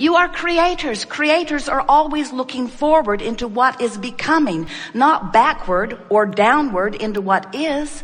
You are creators. Creators are always looking forward into what is becoming, not backward or downward into what is.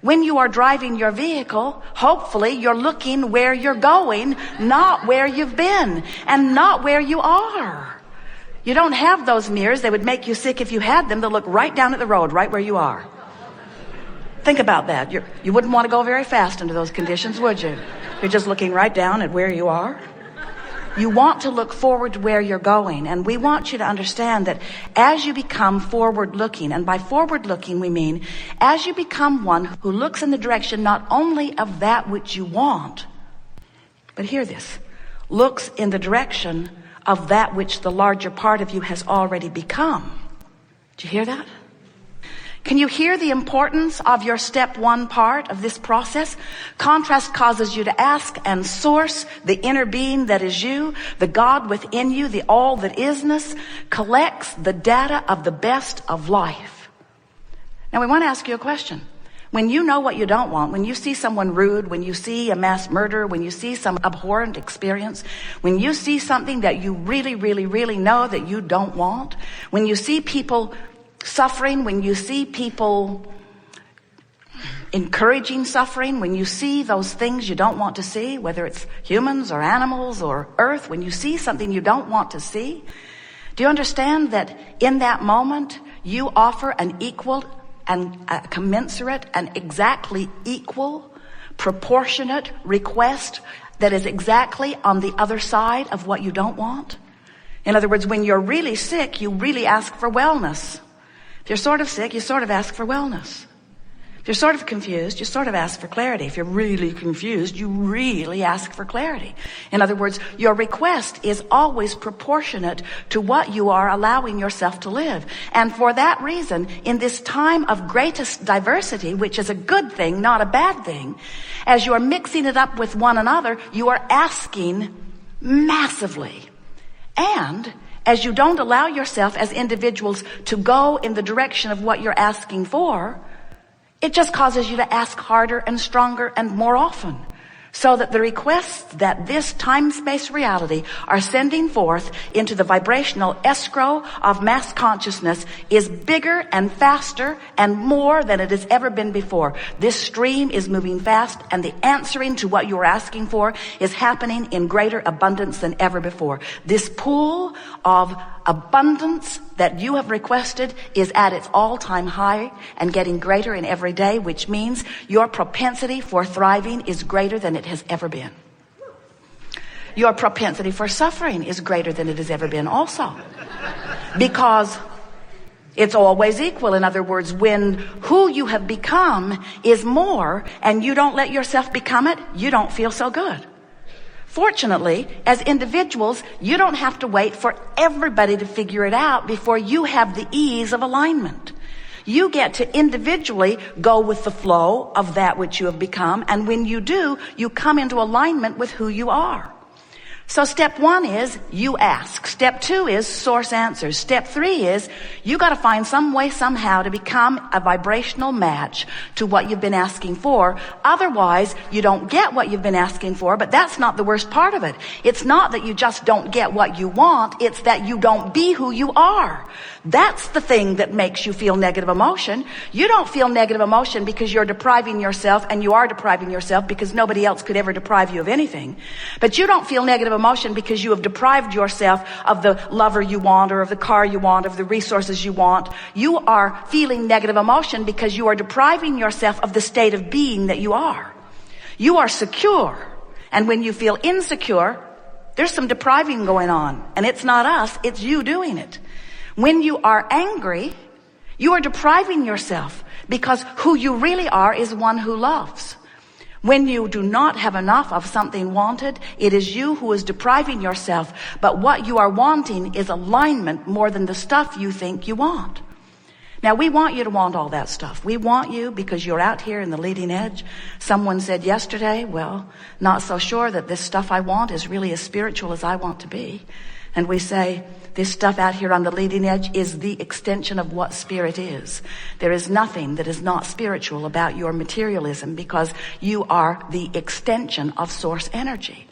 When you are driving your vehicle, hopefully you're looking where you're going, not where you've been, and not where you are. You don't have those mirrors. They would make you sick if you had them. They'll look right down at the road, right where you are. Think about that. You wouldn't want to go very fast into those conditions, would you? You're just looking right down at where you are. You want to look forward to where you're going. And we want you to understand that as you become forward looking, and by forward looking we mean as you become one who looks in the direction not only of that which you want, but hear this, looks in the direction of that which the larger part of you has already become. Did you hear that? Can you hear the importance of your step one part of this process? Contrast causes you to ask and source the inner being that is you, the God within you, the all that isness, collects the data of the best of life. Now we want to ask you a question. When you know what you don't want, when you see someone rude, when you see a mass murder, when you see some abhorrent experience, when you see something that you really, really, really know that you don't want, when you see people suffering, when you see people encouraging suffering, when you see those things you don't want to see, whether it's humans or animals or earth, when you see something you don't want to see, do you understand that in that moment you offer an equal and a commensurate and exactly equal, proportionate request that is exactly on the other side of what you don't want? In other words, when you're really sick, you really ask for wellness. If you're sort of sick, you sort of ask for wellness. If you're sort of confused, you sort of ask for clarity. If you're really confused, you really ask for clarity. In other words, your request is always proportionate to what you are allowing yourself to live. And for that reason, in this time of greatest diversity, which is a good thing, not a bad thing, as you are mixing it up with one another, you are asking massively. And as you don't allow yourself as individuals to go in the direction of what you're asking for, it just causes you to ask harder and stronger and more often. So that the requests that this time-space reality are sending forth into the vibrational escrow of mass consciousness is bigger and faster and more than it has ever been before. This stream is moving fast, and the answering to what you're asking for is happening in greater abundance than ever before. This pool of abundance that you have requested is at its all-time high and getting greater in every day, which means your propensity for thriving is greater than it has ever been. Your propensity for suffering is greater than it has ever been also. Because it's always equal. In other words, when who you have become is more and you don't let yourself become it, you don't feel so good. Fortunately, as individuals, you don't have to wait for everybody to figure it out before you have the ease of alignment. You get to individually go with the flow of that which you have become, and when you do, you come into alignment with who you are. So step one is you ask. Step two is source answers. Step three is you got to find some way somehow to become a vibrational match to what you've been asking for. Otherwise, you don't get what you've been asking for, but that's not the worst part of it. It's not that you just don't get what you want. It's that you don't be who you are. That's the thing that makes you feel negative emotion. You don't feel negative emotion because you're depriving yourself, and you are depriving yourself because nobody else could ever deprive you of anything. But you don't feel negative emotion because you have deprived yourself of the lover you want, or of the car you want, of the resources you want. You are feeling negative emotion because you are depriving yourself of the state of being that you are. You are secure. And when you feel insecure, there's some depriving going on. And it's not us, it's you doing it. When you are angry, you are depriving yourself because who you really are is one who loves. When you do not have enough of something wanted, it is you who is depriving yourself. But what you are wanting is alignment more than the stuff you think you want. Now, we want you to want all that stuff. We want you because you're out here in the leading edge. Someone said yesterday, well, not so sure that this stuff I want is really as spiritual as I want to be. And we say, this stuff out here on the leading edge is the extension of what spirit is. There is nothing that is not spiritual about your materialism because you are the extension of source energy.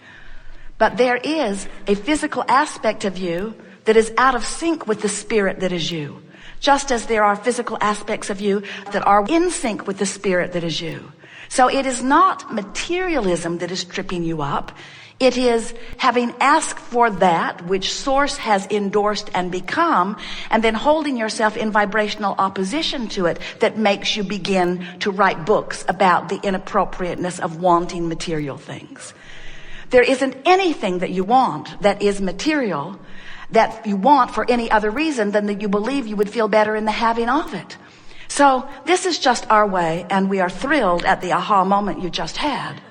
But there is a physical aspect of you that is out of sync with the spirit that is you. Just as there are physical aspects of you that are in sync with the spirit that is you. So it is not materialism that is tripping you up. It is having asked for that which Source has endorsed and become, and then holding yourself in vibrational opposition to it that makes you begin to write books about the inappropriateness of wanting material things. There isn't anything that you want that is material that you want for any other reason than that you believe you would feel better in the having of it. So this is just our way, and we are thrilled at the aha moment you just had.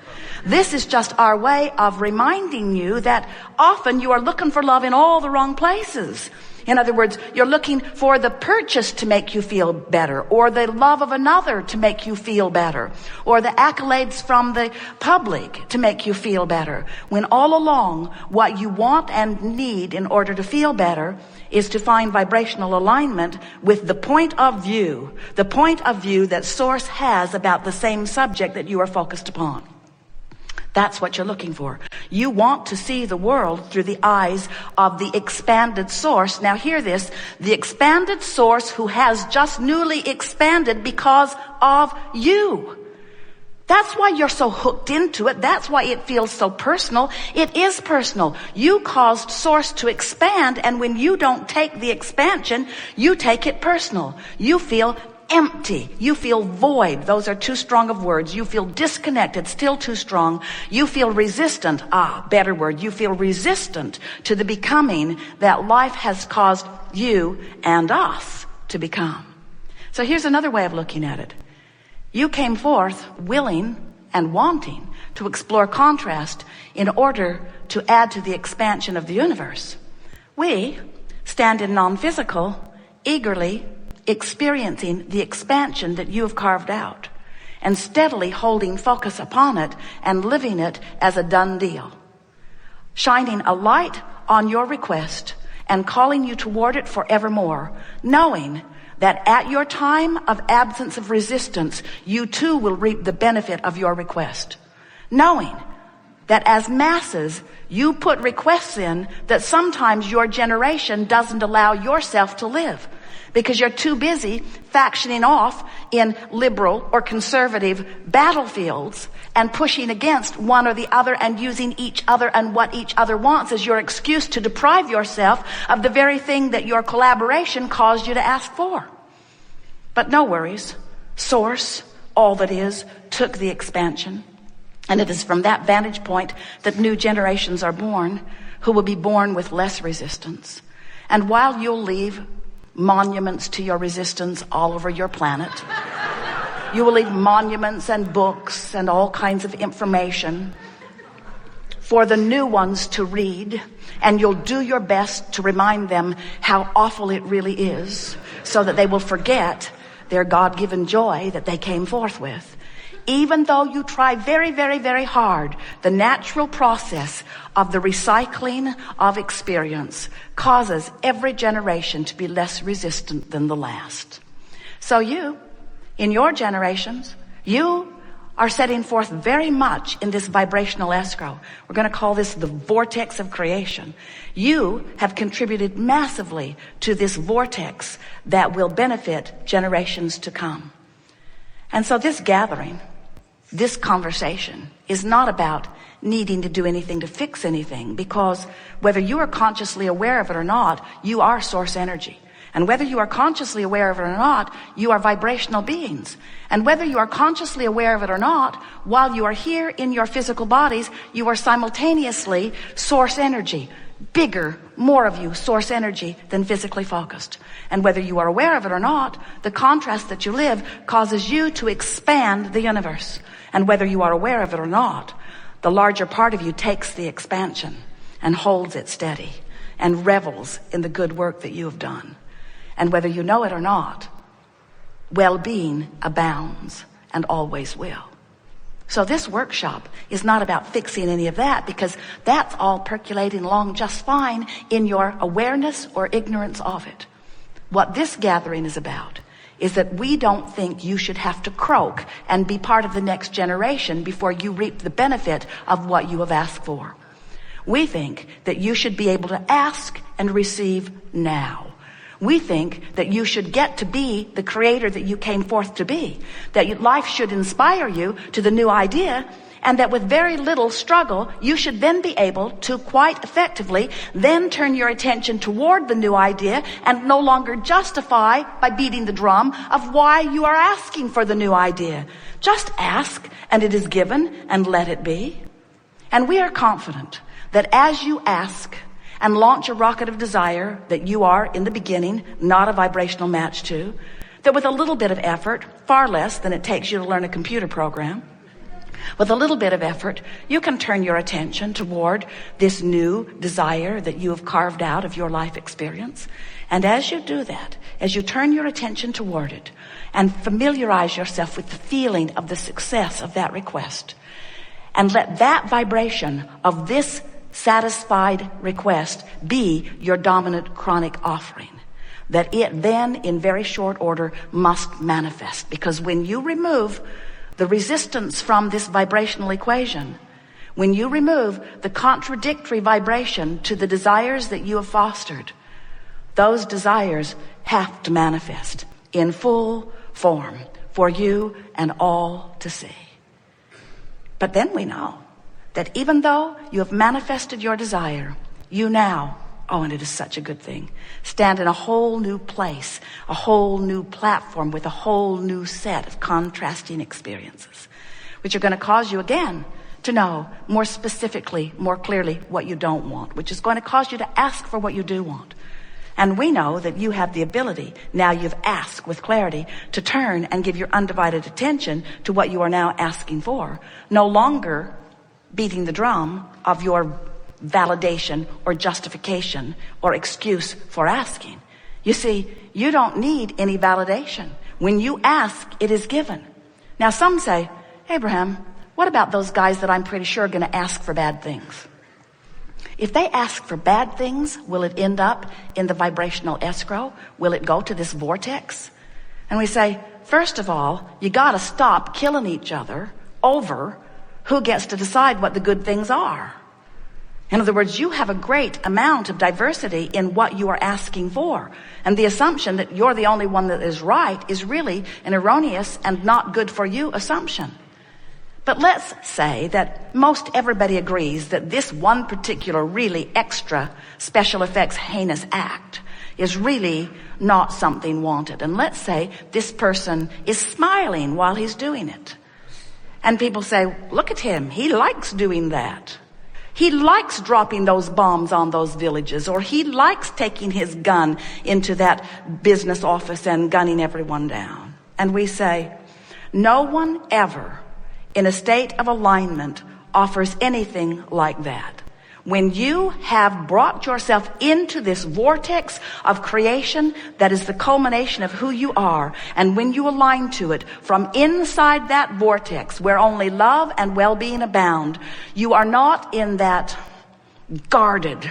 This is just our way of reminding you that often you are looking for love in all the wrong places. In other words, you're looking for the purchase to make you feel better, or the love of another to make you feel better, or the accolades from the public to make you feel better. When all along, what you want and need in order to feel better is to find vibrational alignment with the point of view that Source has about the same subject that you are focused upon. That's what you're looking for. You want to see the world through the eyes of the expanded Source. Now hear this. The expanded Source who has just newly expanded because of you. That's why you're so hooked into it. That's why it feels so personal. It is personal. You caused Source to expand, and when you don't take the expansion, you take it personal. You feel empty. You feel void. Those are too strong of words. You feel disconnected. Still too strong. You feel resistant. Better word. You feel resistant to the becoming that life has caused you and us to become. So here's another way of looking at it. You came forth willing and wanting to explore contrast in order to add to the expansion of the universe. We stand in non-physical, eagerly experiencing the expansion that you have carved out and steadily holding focus upon it and living it as a done deal, shining a light on your request and calling you toward it forevermore, knowing that at your time of absence of resistance, you too will reap the benefit of your request, knowing that as masses, you put requests in that sometimes your generation doesn't allow yourself to live, because you're too busy factioning off in liberal or conservative battlefields and pushing against one or the other and using each other and what each other wants as your excuse to deprive yourself of the very thing that your collaboration caused you to ask for. But no worries. Source, all that is, took the expansion. And it is from that vantage point that new generations are born, who will be born with less resistance. And while you'll leave monuments to your resistance all over your planet, you will leave monuments and books and all kinds of information for the new ones to read, and you'll do your best to remind them how awful it really is, so that they will forget their God-given joy that they came forth with. Even though you try very, very, very hard, the natural process of the recycling of experience causes every generation to be less resistant than the last. So you, in your generations, you are setting forth very much in this vibrational escrow. We're going to call this the vortex of creation. You have contributed massively to this vortex that will benefit generations to come. And so this gathering, this conversation is not about needing to do anything to fix anything, because whether you are consciously aware of it or not, you are source energy. And whether you are consciously aware of it or not, you are vibrational beings. And whether you are consciously aware of it or not, while you are here in your physical bodies, you are simultaneously source energy. Bigger, more of you, source energy than physically focused. And whether you are aware of it or not, the contrast that you live causes you to expand the universe. And whether you are aware of it or not, the larger part of you takes the expansion and holds it steady and revels in the good work that you have done. And whether you know it or not, well-being abounds and always will. So this workshop is not about fixing any of that, because that's all percolating along just fine in your awareness or ignorance of it. What this gathering is about is that we don't think you should have to croak and be part of the next generation before you reap the benefit of what you have asked for. We think that you should be able to ask and receive now. We think that you should get to be the creator that you came forth to be, that life should inspire you to the new idea, and that with very little struggle, you should then be able to quite effectively then turn your attention toward the new idea and no longer justify by beating the drum of why you are asking for the new idea. Just ask, and it is given, and let it be. And we are confident that as you ask and launch a rocket of desire that you are in the beginning not a vibrational match to, that with a little bit of effort, far less than it takes you to learn a computer program, with a little bit of effort, you can turn your attention toward this new desire that you have carved out of your life experience. And as you do that, as you turn your attention toward it and familiarize yourself with the feeling of the success of that request, and let that vibration of this satisfied request be your dominant chronic offering, that it then in very short order must manifest. Because when you remove the resistance from this vibrational equation, when you remove the contradictory vibration to the desires that you have fostered, those desires have to manifest in full form for you and all to see. But then we know that even though you have manifested your desire, you now, oh, and it is such a good thing, stand in a whole new place, a whole new platform with a whole new set of contrasting experiences, which are going to cause you again to know more specifically, more clearly what you don't want, which is going to cause you to ask for what you do want. And we know that you have the ability, now you've asked with clarity, to turn and give your undivided attention to what you are now asking for, no longer beating the drum of your validation or justification or excuse for asking. You see, you don't need any validation. When you ask, it is given. Now some say, Abraham, what about those guys that I'm pretty sure are going to ask for bad things? If they ask for bad things, will it end up in the vibrational escrow? Will it go to this vortex? And we say, first of all, you got to stop killing each other over who gets to decide what the good things are. In other words, you have a great amount of diversity in what you are asking for. And the assumption that you're the only one that is right is really an erroneous and not good for you assumption. But let's say that most everybody agrees that this one particular really extra special effects heinous act is really not something wanted. And let's say this person is smiling while he's doing it. And people say, look at him, he likes doing that. He likes dropping those bombs on those villages, or he likes taking his gun into that business office and gunning everyone down. And we say, no one ever in a state of alignment offers anything like that. When you have brought yourself into this vortex of creation that is the culmination of who you are, and when you align to it from inside that vortex where only love and well-being abound, you are not in that guarded,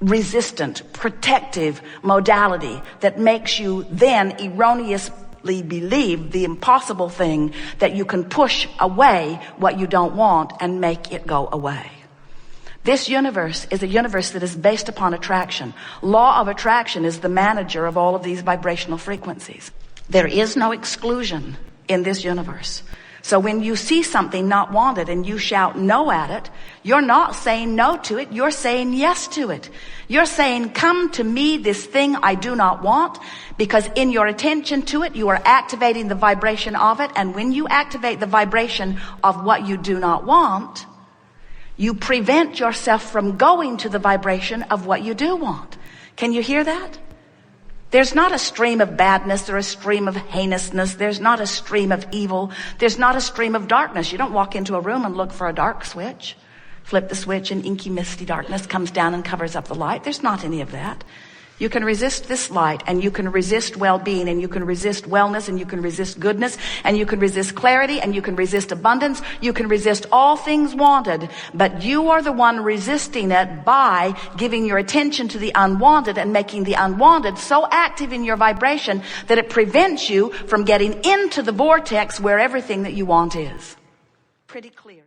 resistant, protective modality that makes you then erroneously believe the impossible thing that you can push away what you don't want and make it go away. This universe is a universe that is based upon attraction. Law of attraction is the manager of all of these vibrational frequencies. There is no exclusion in this universe. So when you see something not wanted and you shout no at it, you're not saying no to it, you're saying yes to it. You're saying, come to me, this thing I do not want, because in your attention to it, you are activating the vibration of it. And when you activate the vibration of what you do not want, you prevent yourself from going to the vibration of what you do want. Can you hear that? There's not a stream of badness or a stream of heinousness. There's not a stream of evil. There's not a stream of darkness. You don't walk into a room and look for a dark switch. Flip the switch and inky, misty darkness comes down and covers up the light. There's not any of that. You can resist this light, and you can resist well-being, and you can resist wellness, and you can resist goodness, and you can resist clarity, and you can resist abundance. You can resist all things wanted, but you are the one resisting it by giving your attention to the unwanted and making the unwanted so active in your vibration that it prevents you from getting into the vortex where everything that you want is. Pretty clear.